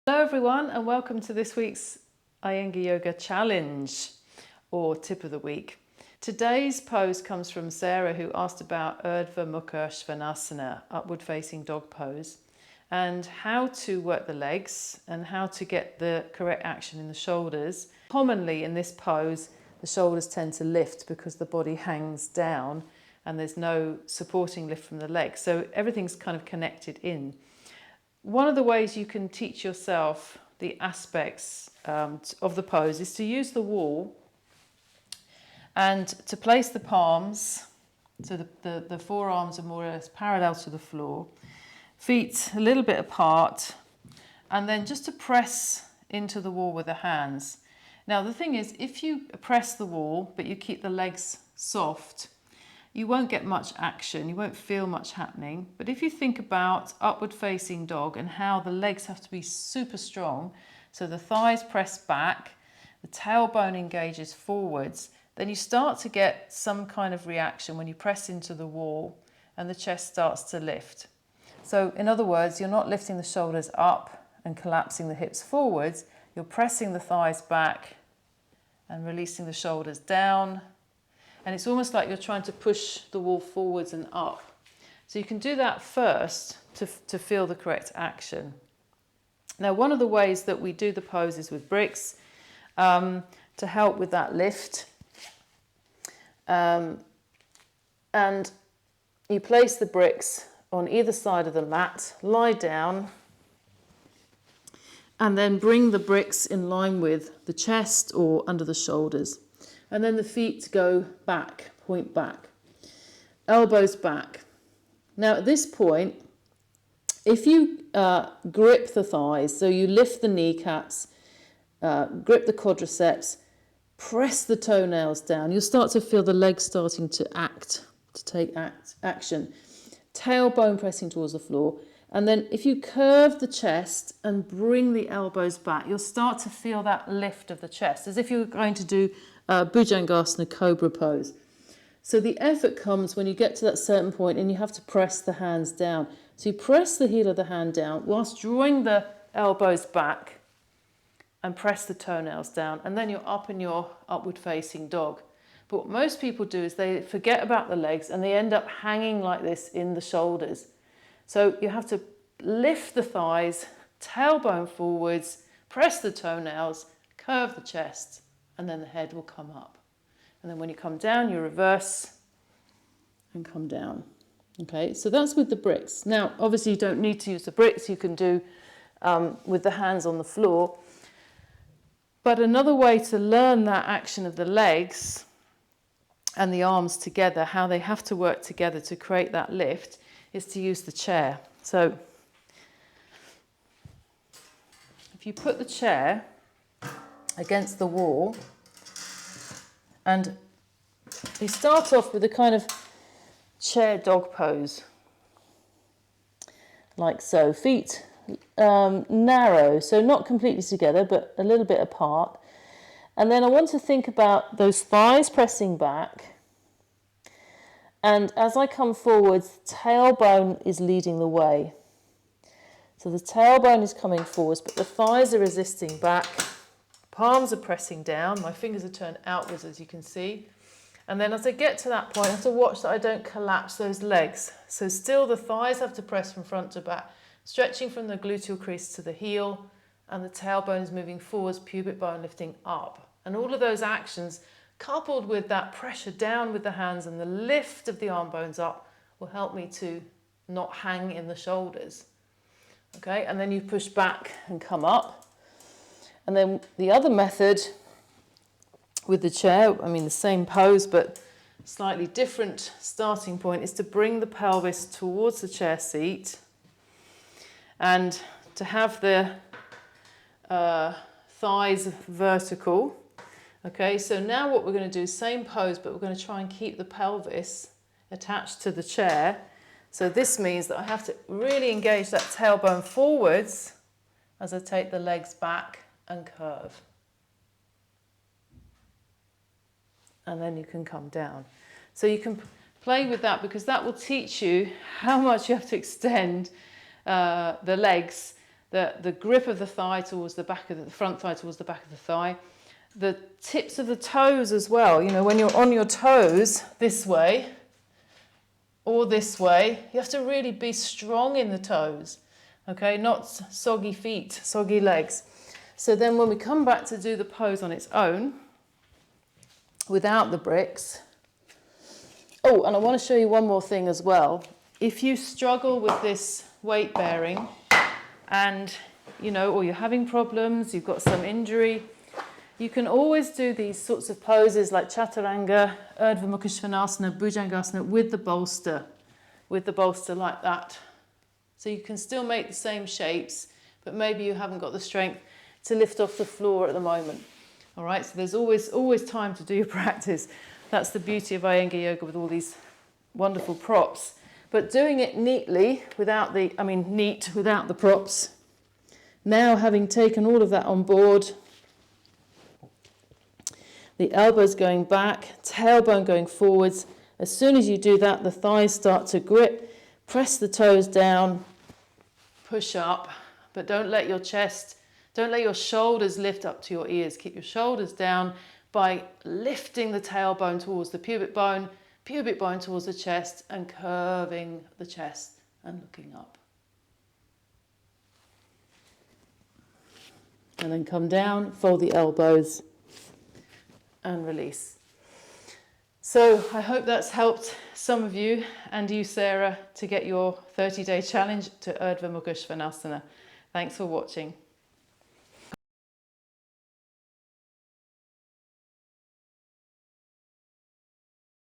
Hello everyone and welcome to this week's Iyengar Yoga Challenge or Tip of the Week. Today's pose comes from Sarah, who asked about Urdhva Mukha Svanasana, upward facing dog pose, and how to work the legs and how to get the correct action in the shoulders. Commonly in this pose the shoulders tend to lift because the body hangs down and there's no supporting lift from the legs, so everything's kind of connected in. One of the ways you can teach yourself the aspects of the pose is to use the wall and to place the palms, so the forearms are more or less parallel to the floor, feet a little bit apart, and then just to press into the wall with the hands. Now the thing is, if you press the wall but you keep the legs soft, you won't get much action, you won't feel much happening. But if you think about upward facing dog and how the legs have to be super strong, so the thighs press back, the tailbone engages forwards, then you start to get some kind of reaction when you press into the wall and the chest starts to lift. So in other words, you're not lifting the shoulders up and collapsing the hips forwards, you're pressing the thighs back and releasing the shoulders down. And it's almost like you're trying to push the wall forwards and up. So you can do that first to feel the correct action. Now, one of the ways that we do the pose is with bricks to help with that lift. And you place the bricks on either side of the mat, lie down, and then bring the bricks in line with the chest or under the shoulders. And then the feet go back, point back, elbows back. Now at this point, if you grip the thighs, so you lift the kneecaps, grip the quadriceps, press the toenails down, you'll start to feel the legs starting to take action. Tailbone pressing towards the floor. And then if you curve the chest and bring the elbows back, you'll start to feel that lift of the chest, as if you were going to do Bhujangasana Cobra pose. So the effort comes when you get to that certain point and you have to press the hands down. So you press the heel of the hand down whilst drawing the elbows back and press the toenails down, and then you're up in your upward facing dog. But what most people do is they forget about the legs and they end up hanging like this in the shoulders. So you have to lift the thighs, tailbone forwards, press the toenails, curve the chest, and then the head will come up. And then when you come down, you reverse and come down. Okay, so that's with the bricks. Now, obviously you don't need to use the bricks, you can do with the hands on the floor. But another way to learn that action of the legs and the arms together, how they have to work together to create that lift, is to use the chair. So if you put the chair against the wall and you start off with a kind of chair dog pose, like so, feet narrow, so not completely together but a little bit apart, and then I want to think about those thighs pressing back. And as I come forwards, tailbone is leading the way. So the tailbone is coming forwards, but the thighs are resisting back. Palms are pressing down. My fingers are turned outwards, as you can see. And then as I get to that point, I have to watch that I don't collapse those legs. So still the thighs have to press from front to back, stretching from the gluteal crease to the heel, and the tailbone is moving forwards, pubic bone lifting up. And all of those actions, coupled with that pressure down with the hands and the lift of the arm bones up, will help me to not hang in the shoulders. Okay, and then you push back and come up. And then the other method with the chair, I mean the same pose but slightly different starting point, is to bring the pelvis towards the chair seat and to have the thighs vertical. Okay, so now what we're going to do, same pose, but we're going to try and keep the pelvis attached to the chair. So this means that I have to really engage that tailbone forwards as I take the legs back and curve. And then you can come down. So you can play with that, because that will teach you how much you have to extend the legs the grip of the thigh towards the back of the front thigh towards the back of the thigh. The tips of the toes as well. You know, when you're on your toes this way or this way, you have to really be strong in the toes, okay? Not soggy feet, soggy legs. So then when we come back to do the pose on its own, without the bricks. Oh, and I want to show you one more thing as well. If you struggle with this weight bearing and, you know, or you're having problems, you've got some injury, you can always do these sorts of poses like Chaturanga, Urdhva Mukha Svanasana, Bhujangasana with the bolster like that. So you can still make the same shapes, but maybe you haven't got the strength to lift off the floor at the moment. All right, so there's always time to do your practice. That's the beauty of Iyengar yoga with all these wonderful props. But doing it neatly, neat without the props. Now having taken all of that on board, the elbows going back, tailbone going forwards. As soon as you do that, the thighs start to grip. Press the toes down, push up, but don't let your shoulders lift up to your ears. Keep your shoulders down by lifting the tailbone towards the pubic bone towards the chest, and curving the chest and looking up. And then come down, fold the elbows, and release. So I hope that's helped some of you, and you, Sarah, to get your 30-day challenge to Urdhva Mukha Svanasana. Thanks for watching.